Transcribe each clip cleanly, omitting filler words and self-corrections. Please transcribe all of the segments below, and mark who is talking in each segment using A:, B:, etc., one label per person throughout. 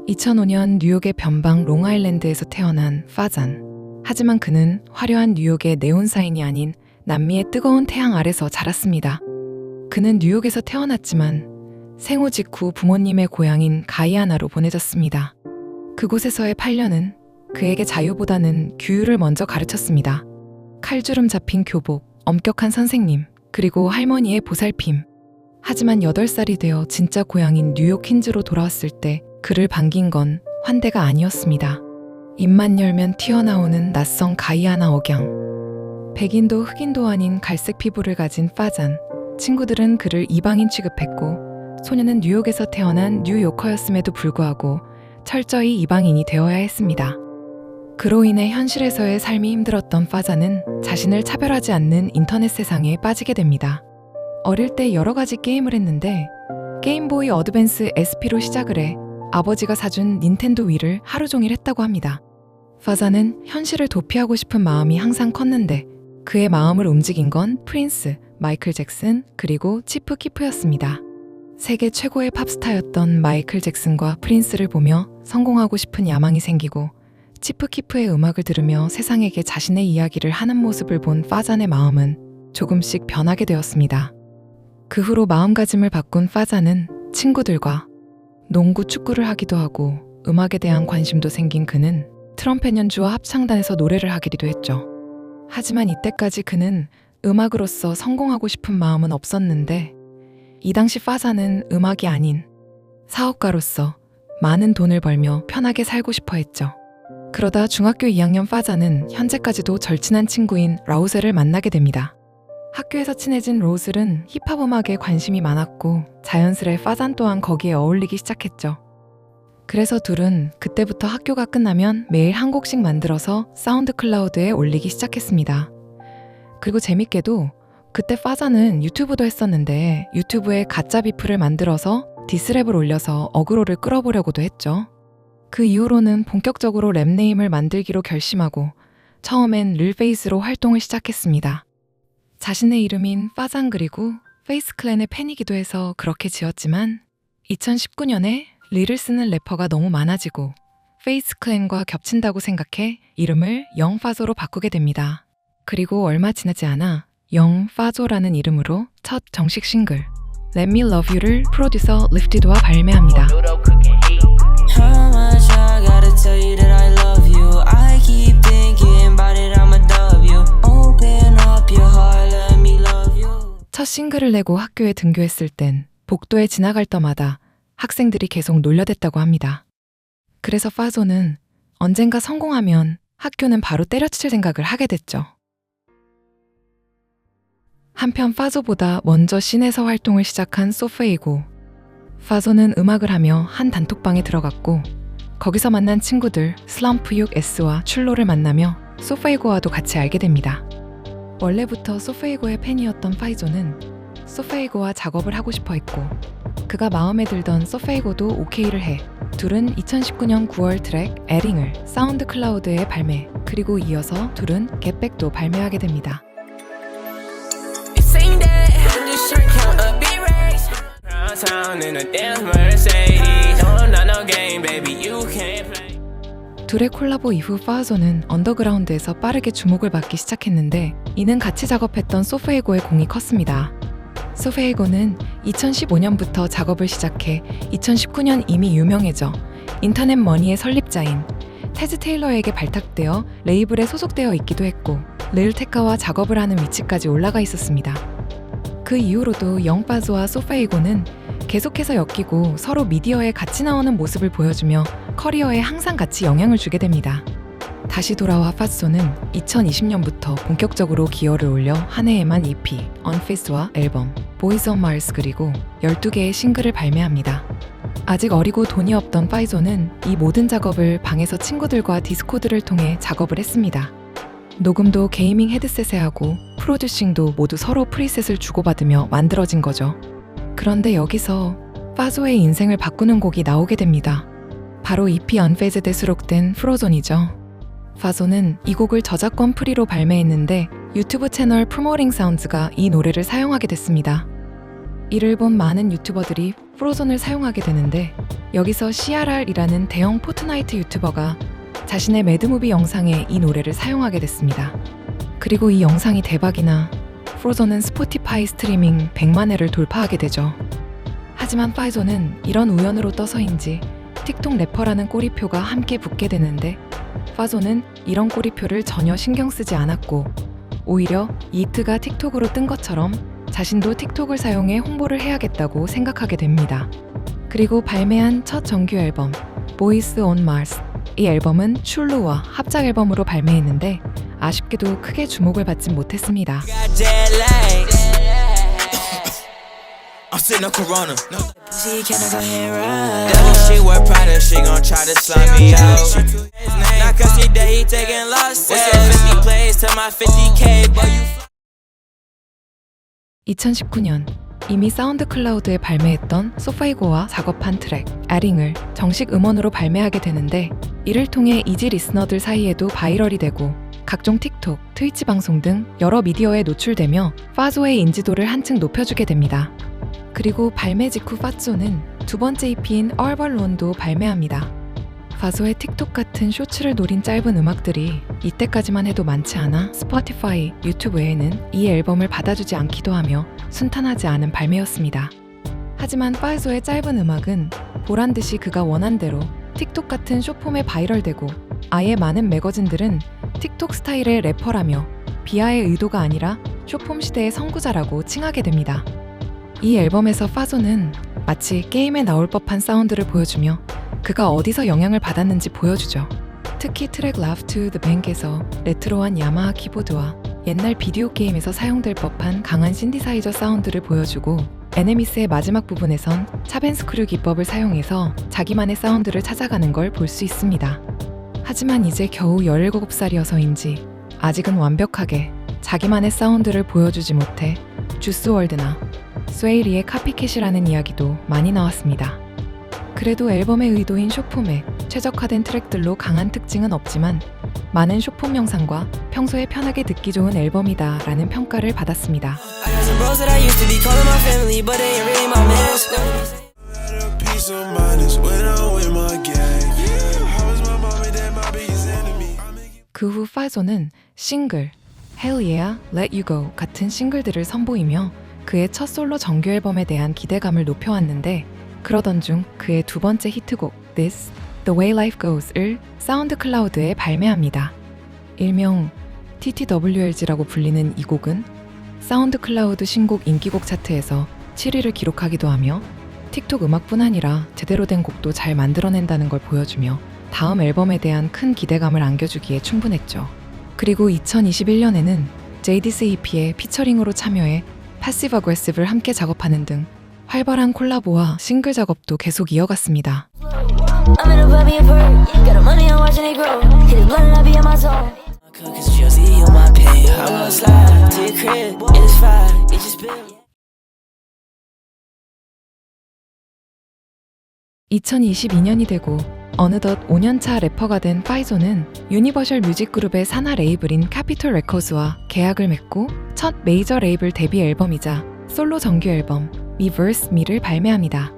A: (2005년) 뉴욕의 변방 롱아일랜드에서 태어난 파잔. 하지만 그는 화려한 뉴욕의 네온사인이 아닌 남미의 뜨거운 태양 아래서 자랐습니다. 그는 뉴욕에서 태어났지만 생후 직후 부모님의 고향인 가이아나로 보내졌습니다. 그곳에서의 8년은 그에게 자유보다는 규율을 먼저 가르쳤습니다. 칼주름 잡힌 교복, 엄격한 선생님, 그리고 할머니의 보살핌. 하지만 8살이 되어 진짜 고향인 뉴욕 퀸즈로 돌아왔을 때 그를 반긴 건 환대가 아니었습니다. 입만 열면 튀어나오는 낯선 가이아나 억양. 백인도 흑인도 아닌 갈색 피부를 가진 파잔. 친구들은 그를 이방인 취급했고 소녀는 뉴욕에서 태어난 뉴요커였음에도 불구하고 철저히 이방인이 되어야 했습니다. 그로 인해 현실에서의 삶이 힘들었던 파잔은 자신을 차별하지 않는 인터넷 세상에 빠지게 됩니다. 어릴 때 여러 가지 게임을 했는데 게임보이 어드밴스 SP로 시작을 해 아버지가 사준 닌텐도 위를 하루 종일 했다고 합니다. 파잔은 현실을 도피하고 싶은 마음이 항상 컸는데 그의 마음을 움직인 건 프린스, 마이클 잭슨, 그리고 치프 키프였습니다. 세계 최고의 팝스타였던 마이클 잭슨과 프린스를 보며 성공하고 싶은 야망이 생기고 치프 키프의 음악을 들으며 세상에게 자신의 이야기를 하는 모습을 본 파잔의 마음은 조금씩 변하게 되었습니다. 그 후로 마음가짐을 바꾼 파잔은 친구들과 농구, 축구를 하기도 하고 음악에 대한 관심도 생긴 그는 트럼펫 연주와 합창단에서 노래를 하기도 했죠. 하지만 이때까지 그는 음악으로서 성공하고 싶은 마음은 없었는데 이 당시 파잔은 음악이 아닌 사업가로서 많은 돈을 벌며 편하게 살고 싶어 했죠. 그러다 중학교 2학년 파잔은 현재까지도 절친한 친구인 라우셀을 만나게 됩니다. 학교에서 친해진 로즐은 힙합 음악에 관심이 많았고 자연스레 파잔 또한 거기에 어울리기 시작했죠. 그래서 둘은 그때부터 학교가 끝나면 매일 한 곡씩 만들어서 사운드 클라우드에 올리기 시작했습니다. 그리고 재밌게도 그때 파잔은 유튜브도 했었는데 유튜브에 가짜 비프를 만들어서 디스랩을 올려서 어그로를 끌어보려고도 했죠. 그 이후로는 본격적으로 랩네임을 만들기로 결심하고 처음엔 릴페이스로 활동을 시작했습니다. 자신의 이름인 파잔 그리고 페이스 클랜의 팬이기도 해서 그렇게 지었지만 2019년에 릴을 쓰는 래퍼가 너무 많아지고 페이스 클랜과 겹친다고 생각해 이름을 영파조로 바꾸게 됩니다. 그리고 얼마 지나지 않아 영파조라는 이름으로 첫 정식 싱글 Let Me Love You를 프로듀서 리프티드와 발매합니다.
B: How much I gotta tell you that I love you. I keep thinking about it, I'ma dub you. Open up your heart, let me love you.
A: 첫 싱글을 내고 학교에 등교했을 땐 복도에 지나갈 때마다 학생들이 계속 놀려댔다고 합니다. 그래서 파조는 언젠가 성공하면 학교는 바로 때려칠 생각을 하게 됐죠. 한편 파조보다 먼저 씬에서 활동을 시작한 소페이고. 파조는 음악을 하며 한 단톡방에 들어갔고 거기서 만난 친구들 슬럼프 6S와 출로를 만나며 소페이고와도 같이 알게 됩니다. 원래부터 소페이고의 팬이었던 파이조는 소페이고와 작업을 하고 싶어 했고 그가 마음에 들던 소페이고도 오케이를 해 둘은 2019년 9월 트랙 에링을 사운드 클라우드에 발매, 그리고 이어서 둘은 겟백도 발매하게 됩니다. 둘의 콜라보 이후 파조는 언더그라운드에서 빠르게 주목을 받기 시작했는데 이는 같이 작업했던 소페이고의 공이 컸습니다. 소페이고는 2015년부터 작업을 시작해 2019년 이미 유명해져 인터넷 머니의 설립자인 테즈 테일러에게 발탁되어 레이블에 소속되어 있기도 했고 릴 테카와 작업을 하는 위치까지 올라가 있었습니다. 그 이후로도 영파조와 소페이고는 계속해서 엮이고 서로 미디어에 같이 나오는 모습을 보여주며 커리어에 항상 같이 영향을 주게 됩니다. 다시 돌아와 파조는 2020년부터 본격적으로 기여를 올려 한 해에만 EP, Unfazed와 앨범, Boys on Mars 그리고 12개의 싱글을 발매합니다. 아직 어리고 돈이 없던 파이조는 이 모든 작업을 방에서 친구들과 디스코드를 통해 작업을 했습니다. 녹음도 게이밍 헤드셋에 하고 프로듀싱도 모두 서로 프리셋을 주고받으며 만들어진 거죠. 그런데 여기서 파조의 인생을 바꾸는 곡이 나오게 됩니다. 바로 EP Unfazed에 수록된 프로존이죠. 파조는 이 곡을 저작권 프리로 발매했는데 유튜브 채널 Promoting Sounds가 이 노래를 사용하게 됐습니다. 이를 본 많은 유튜버들이 프로존을 사용하게 되는데 여기서 CRR이라는 대형 포트나이트 유튜버가 자신의 매드무비 영상에 이 노래를 사용하게 됐습니다. 그리고 이 영상이 대박이나 프로존은 스포티파이 스트리밍 100만 회를 돌파하게 되죠. 하지만 파이조는 이런 우연으로 떠서인지 틱톡 래퍼라는 꼬리표가 함께 붙게 되는데 파조는 이런 꼬리표를 전혀 신경 쓰지 않았고 오히려 이트가 틱톡으로 뜬 것처럼 자신도 틱톡을 사용해 홍보를 해야겠다고 생각하게 됩니다. 그리고 발매한 첫 정규 앨범 Boys on Mars, 이 앨범은 슐루와 합작 앨범으로 발매했는데 아쉽게도 크게 주목을 받진 못했습니다.
B: Got jet lag. I'm sitting on Corona. She can't go ahead right. That when she wear Prada, she gon' try to slime me out. Not cause she dead, he taking losses. 50 plays to my 50K, but you.
A: 2019년 이미 사운드 클라우드에 발매했던 소파이고와 작업한 트랙 애링을 정식 음원으로 발매하게 되는데 이를 통해 이지 리스너들 사이에도 바이럴이 되고 각종 틱톡, 트위치 방송 등 여러 미디어에 노출되며 파조의 인지도를 한층 높여주게 됩니다. 그리고 발매 직후 파조는 두 번째 EP인 얼벌론도 발매합니다. 파조의 틱톡 같은 쇼츠를 노린 짧은 음악들이 이때까지만 해도 많지 않아 스포티파이, 유튜브 외에는 이 앨범을 받아주지 않기도 하며 순탄하지 않은 발매였습니다. 하지만 파이조의 짧은 음악은 보란듯이 그가 원한 대로 틱톡 같은 숏폼에 바이럴되고 아예 많은 매거진들은 틱톡 스타일의 래퍼라며 비하의 의도가 아니라 숏폼 시대의 선구자라고 칭하게 됩니다. 이 앨범에서 파조는 마치 게임에 나올 법한 사운드를 보여주며 그가 어디서 영향을 받았는지 보여주죠. 특히 트랙 Laugh to the Bank에서 레트로한 야마하 키보드와 옛날 비디오 게임에서 사용될 법한 강한 신디사이저 사운드를 보여주고 에네미스의 마지막 부분에선 차벤스크류 기법을 사용해서 자기만의 사운드를 찾아가는 걸 볼 수 있습니다. 하지만 이제 겨우 17살이어서인지 아직은 완벽하게 자기만의 사운드를 보여주지 못해 주스월드나 스웨이리의 카피캣이라는 이야기도 많이 나왔습니다. 그래도 앨범의 의도인 숏폼에 최적화된 트랙들로 강한 특징은 없지만 많은 숏폼 영상과 평소에 편하게 듣기 좋은 앨범이다 라는 평가를 받았습니다.
B: I got some bros that I used to be calling my family, but they ain't really my mans.
C: Peace of mind is when I'm with my gang. How is my mommy that my biggest enemy?
A: 그 후 파조는 싱글 Hell Yeah, Let You Go 같은 싱글들을 선보이며 그의 첫 솔로 정규 앨범에 대한 기대감을 높여왔는데 그러던 중 그의 두 번째 히트곡 This, The Way Life Goes을 사운드 클라우드에 발매합니다. 일명 TTWLG라고 불리는 이 곡은 사운드 클라우드 신곡 인기곡 차트에서 7위를 기록하기도 하며 틱톡 음악뿐 아니라 제대로 된 곡도 잘 만들어낸다는 걸 보여주며 다음 앨범에 대한 큰 기대감을 안겨주기에 충분했죠. 그리고 2021년에는 JDC-EP에 피처링으로 참여해 Passive Aggressive를 함께 작업하는 등 활발한 콜라보와 싱글 작업도 계속 이어갔습니다.
D: I'm in a puppy apart. Got the money, I'm watching it grow. Hit it blunt, I be on my soul.
B: Cause she'll see you my pain. I will slide to your crib. It's fine. It's just been.
A: 2022년이 되고 어느덧 5년차 래퍼가 된 파이조는 유니버셜 뮤직 그룹의 산하 레이블인 캐피톨 레코드와 계약을 맺고 첫 메이저 레이블 데뷔 앨범이자 솔로 정규 앨범 Me vs. Me를 발매합니다.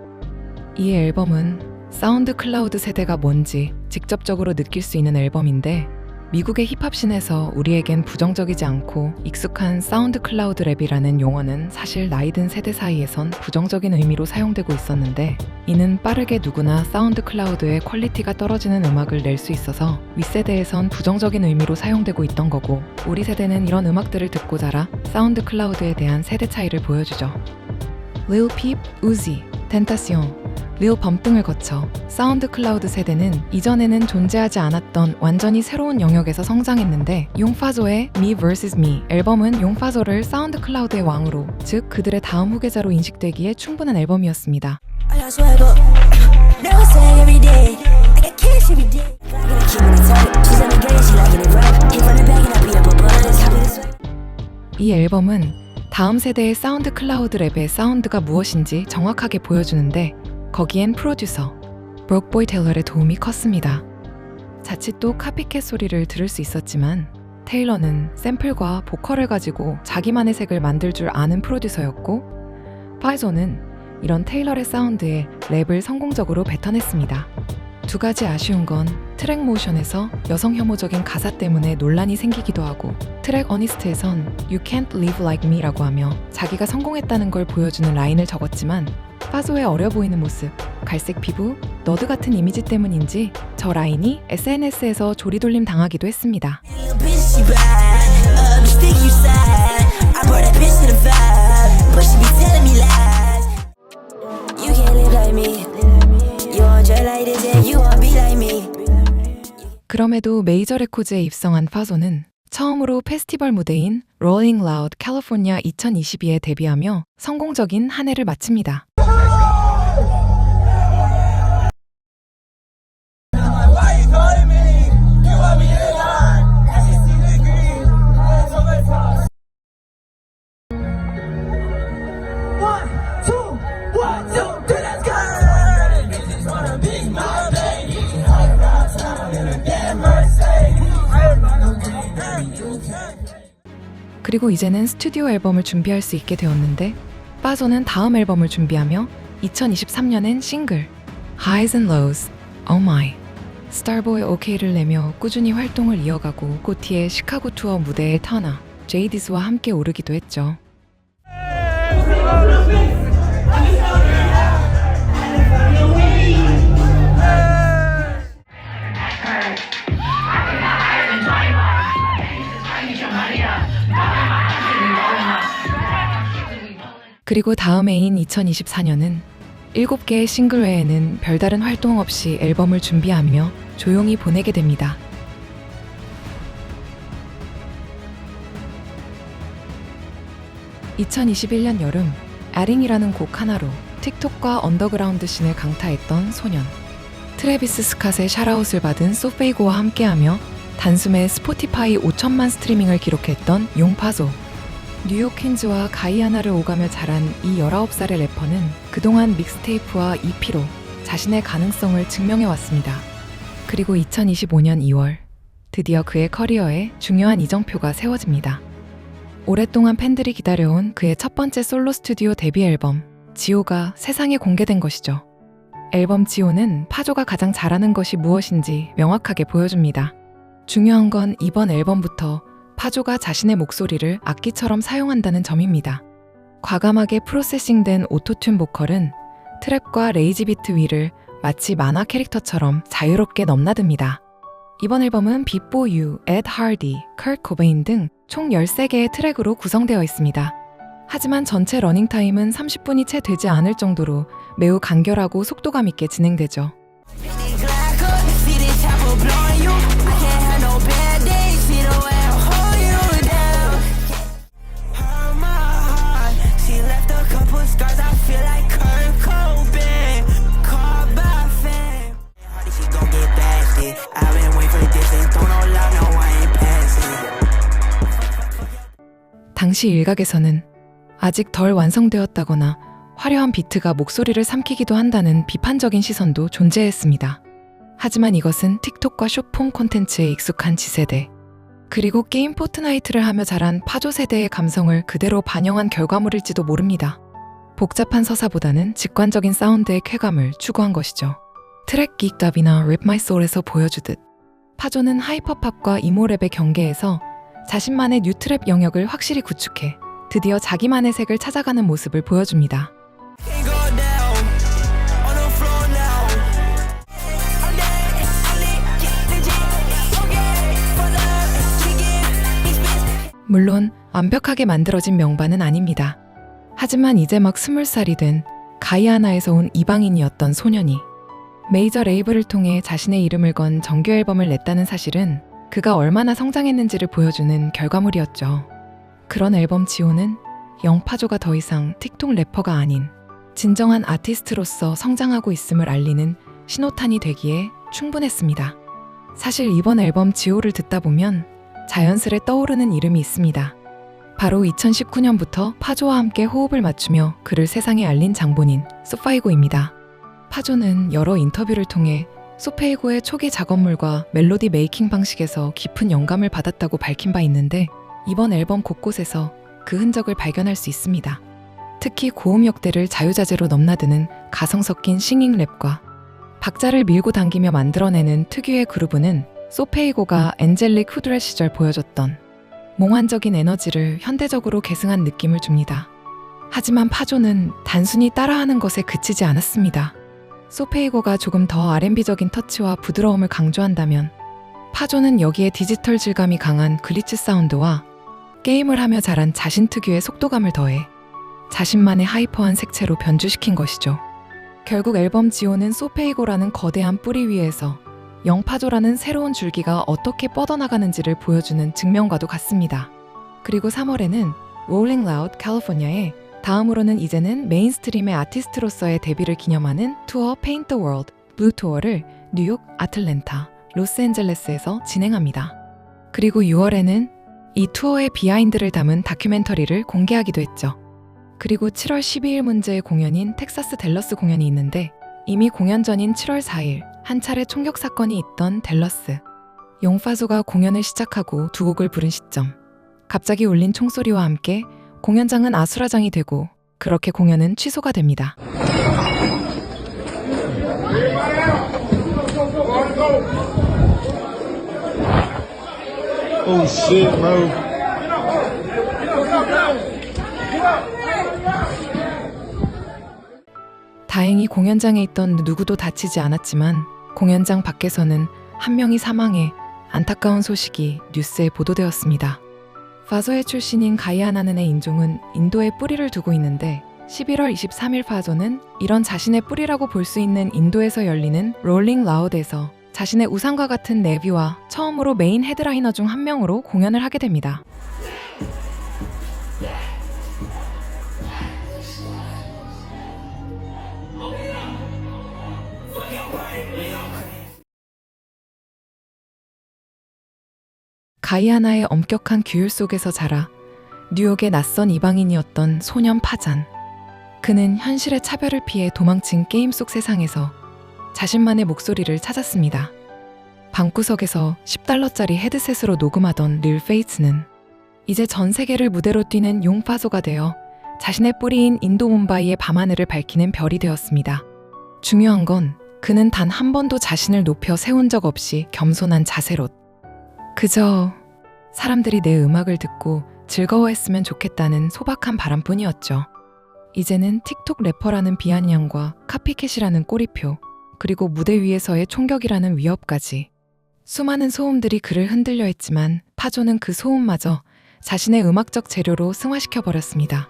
A: 이 앨범은 사운드 클라우드 세대가 뭔지 직접적으로 느낄 수 있는 앨범인데 미국의 힙합씬에서 우리에겐 부정적이지 않고 익숙한 사운드 클라우드 랩이라는 용어는 사실 나이 든 세대 사이에선 부정적인 의미로 사용되고 있었는데 이는 빠르게 누구나 사운드 클라우드의 퀄리티가 떨어지는 음악을 낼 수 있어서 윗세대에선 부정적인 의미로 사용되고 있던 거고 우리 세대는 이런 음악들을 듣고 자라 사운드 클라우드에 대한 세대 차이를 보여주죠. Lil Peep, Uzi, 텐타시온, 릴 범 등을 거쳐 사운드 클라우드 세대는 이전에는 존재하지 않았던 완전히 새로운 영역에서 성장했는데 용파조의 Me vs. Me 앨범은 용파조를 사운드 클라우드의 왕으로 즉 그들의 다음 후계자로 인식되기에 충분한 앨범이었습니다.
D: I got swagger. Never say every day. I got cash every day. I gotta keep it tight. She's on the game, she liking it right. Hit from the back and I beat up her buns. Happy to sweat.
A: 이 앨범은 다음 세대의 사운드 클라우드 랩의 사운드가 무엇인지 정확하게 보여주는데 거기엔 프로듀서 브록보이 테일러의 도움이 컸습니다. 자칫 또 카피캣 소리를 들을 수 있었지만 테일러는 샘플과 보컬을 가지고 자기만의 색을 만들 줄 아는 프로듀서였고 파이소는 이런 테일러의 사운드에 랩을 성공적으로 뱉어냈습니다. 두 가지 아쉬운 건 트랙 모션에서 여성 혐오적인 가사 때문에 논란이 생기기도 하고 트랙 어니스트에선 You can't live like me 라고 하며 자기가 성공했다는 걸 보여주는 라인을 적었지만 파소의 어려 보이는 모습, 갈색 피부, 너드 같은 이미지 때문인지 저 라인이 SNS에서 조리돌림 당하기도 했습니다.
D: Little bitch, she bad. The stick you side. I brought that bitch to the vibe, but she be telling me lies. You can't live like me. You want just like this, and you want be like me.
A: 그럼에도 메이저 레코드에 입성한 파소는 처음으로 페스티벌 무대인 Rolling Loud California 2022에 데뷔하며 성공적인 한 해를 마칩니다. 그리고 이제는 스튜디오 앨범을 준비할 수 있게 되었는데 파소는 다음 앨범을 준비하며 2023년엔 싱글 Highs and Lows, Oh My, Starboy OK를 내며 꾸준히 활동을 이어가고 고티의 시카고 투어 무대에 터나 제이디스와 함께 오르기도 했죠. 그리고 다음 해인 2024년은 7개의 싱글 외에는 별다른 활동 없이 앨범을 준비하며 조용히 보내게 됩니다. (2021년) 여름 에링이라는 곡 하나로 틱톡과 언더그라운드 씬을 강타했던 소년 트래비스 스캇의 샤라웃을 받은 소페이고와 함께하며 단숨에 스포티파이 5천만 스트리밍을 기록했던 용파소 뉴욕 퀸즈와 가이아나를 오가며 자란 이 19살의 래퍼는 그동안 믹스테이프와 EP로 자신의 가능성을 증명해왔습니다. 그리고 2025년 2월 드디어 그의 커리어에 중요한 이정표가 세워집니다. 오랫동안 팬들이 기다려온 그의 첫 번째 솔로 스튜디오 데뷔 앨범 지오가 세상에 공개된 것이죠. 앨범 지오는 파조가 가장 잘하는 것이 무엇인지 명확하게 보여줍니다. 중요한 건 이번 앨범부터 파조가 자신의 목소리를 악기처럼 사용한다는 점입니다. 과감하게 프로세싱된 오토튠 보컬은 트랩과 레이지 비트 위를 마치 만화 캐릭터처럼 자유롭게 넘나듭니다. 이번 앨범은 Before You, Ed Hardy, Kurt Cobain 등 총 13개의 트랙으로 구성되어 있습니다. 하지만 전체 러닝타임은 30분이 채 되지 않을 정도로 매우 간결하고 속도감 있게 진행되죠. 당시 일각에서는 아직 덜 완성되었다거나 화려한 비트가 목소리를 삼키기도 한다는 비판적인 시선도 존재했습니다. 하지만 이것은 틱톡과 숏폼 콘텐츠에 익숙한 지세대, 그리고 게임 포트나이트를 하며 자란 파조 세대의 감성을 그대로 반영한 결과물일지도 모릅니다. 복잡한 서사보다는 직관적인 사운드의 쾌감을 추구한 것이죠. 트랙 긱답이나 Rip My Soul에서 보여주듯 파조는 하이퍼팝과 이모랩의 경계에서 자신만의 뉴트랩 영역을 확실히 구축해 드디어 자기만의 색을 찾아가는 모습을 보여줍니다. 물론 완벽하게 만들어진 명반은 아닙니다. 하지만 이제 막 20살이 된 가이아나에서 온 이방인이었던 소년이 메이저 레이블을 통해 자신의 이름을 건 정규 앨범을 냈다는 사실은 그가 얼마나 성장했는지를 보여주는 결과물이었죠. 그런 앨범 지오는 영파조가 더 이상 틱톡 래퍼가 아닌 진정한 아티스트로서 성장하고 있음을 알리는 신호탄이 되기에 충분했습니다. 사실 이번 앨범 지오를 듣다 보면 자연스레 떠오르는 이름이 있습니다. 바로 2019년부터 파조와 함께 호흡을 맞추며 그를 세상에 알린 장본인 소파이고입니다. 파조는 여러 인터뷰를 통해 소페이고의 초기 작업물과 멜로디 메이킹 방식에서 깊은 영감을 받았다고 밝힌 바 있는데 이번 앨범 곳곳에서 그 흔적을 발견할 수 있습니다. 특히 고음 역대를 자유자재로 넘나드는 가성 섞인 싱잉 랩과 박자를 밀고 당기며 만들어내는 특유의 그루브는 소페이고가 엔젤릭 후드렛 시절 보여줬던 몽환적인 에너지를 현대적으로 계승한 느낌을 줍니다. 하지만 파조는 단순히 따라하는 것에 그치지 않았습니다. 소페이고가 조금 더 R&B적인 터치와 부드러움을 강조한다면 파조는 여기에 디지털 질감이 강한 글리치 사운드와 게임을 하며 자란 자신 특유의 속도감을 더해 자신만의 하이퍼한 색채로 변주시킨 것이죠. 결국 앨범 지오는 소페이고라는 거대한 뿌리 위에서 영파조라는 새로운 줄기가 어떻게 뻗어나가는지를 보여주는 증명과도 같습니다. 그리고 3월에는 Rolling Loud California에 다음으로는 이제는 메인스트림의 아티스트로서의 데뷔를 기념하는 투어 Paint the World 블루 투어를 뉴욕, 아틀랜타, 로스앤젤레스에서 진행합니다. 그리고 6월에는 이 투어의 비하인드를 담은 다큐멘터리를 공개하기도 했죠. 그리고 7월 12일 문제의 공연인 텍사스 댈러스 공연이 있는데 이미 공연 전인 7월 4일 한 차례 총격 사건이 있던 댈러스. 용파소가 공연을 시작하고 두 곡을 부른 시점. 갑자기 울린 총소리와 함께 공연장은 아수라장이 되고 그렇게 공연은 취소가 됩니다.
E: Oh shit, Mo.
A: 다행히 공연장에 있던 누구도 다치지 않았지만 공연장 밖에서는 한 명이 사망해 안타까운 소식이 뉴스에 보도되었습니다. 파소의 출신인 가이아나는의 인종은 인도에 뿌리를 두고 있는데 11월 23일 파소는 이런 자신의 뿌리라고 볼 수 있는 인도에서 열리는 롤링 라우드에서 자신의 우상과 같은 내비와 처음으로 메인 헤드라이너 중 한 명으로 공연을 하게 됩니다. 가이아나의 엄격한 규율 속에서 자라 뉴욕의 낯선 이방인이었던 소년 파잔. 그는 현실의 차별을 피해 도망친 게임 속 세상에서 자신만의 목소리를 찾았습니다. 방구석에서 $10짜리 헤드셋으로 녹음하던 릴 페이츠는 이제 전 세계를 무대로 뛰는 용파소가 되어 자신의 뿌리인 인도 뭄바이의 밤하늘을 밝히는 별이 되었습니다. 중요한 건 그는 단 한 번도 자신을 높여 세운 적 없이 겸손한 자세로 그저 사람들이 내 음악을 듣고 즐거워했으면 좋겠다는 소박한 바람뿐이었죠. 이제는 틱톡 래퍼라는 비아냥과 카피캣이라는 꼬리표, 그리고 무대 위에서의 총격이라는 위협까지 수많은 소음들이 그를 흔들려 했지만 파조는 그 소음마저 자신의 음악적 재료로 승화시켜버렸습니다.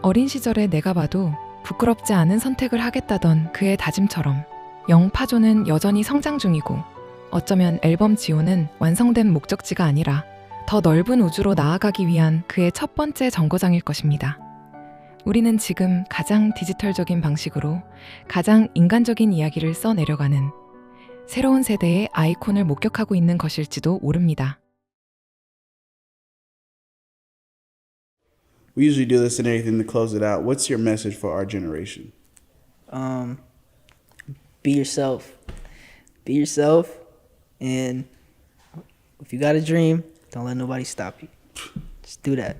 A: 어린 시절에 내가 봐도 부끄럽지 않은 선택을 하겠다던 그의 다짐처럼 영파조는 여전히 성장 중이고 어쩌면 앨범 지오는 완성된 목적지가 아니라 더 넓은 우주로 나아가기 위한 그의 첫 번째 정거장일 것입니다. 우리는 지금 가장 디지털적인 방식으로 가장 인간적인 이야기를 써내려가는 새로운 세대의 아이콘을 목격하고 있는 것일지도 모릅니다.
F: We usually do this and everything to close it out. What's your message for our generation?
G: Be yourself. Be yourself, and if you got a dream, don't let nobody stop you. Just do that.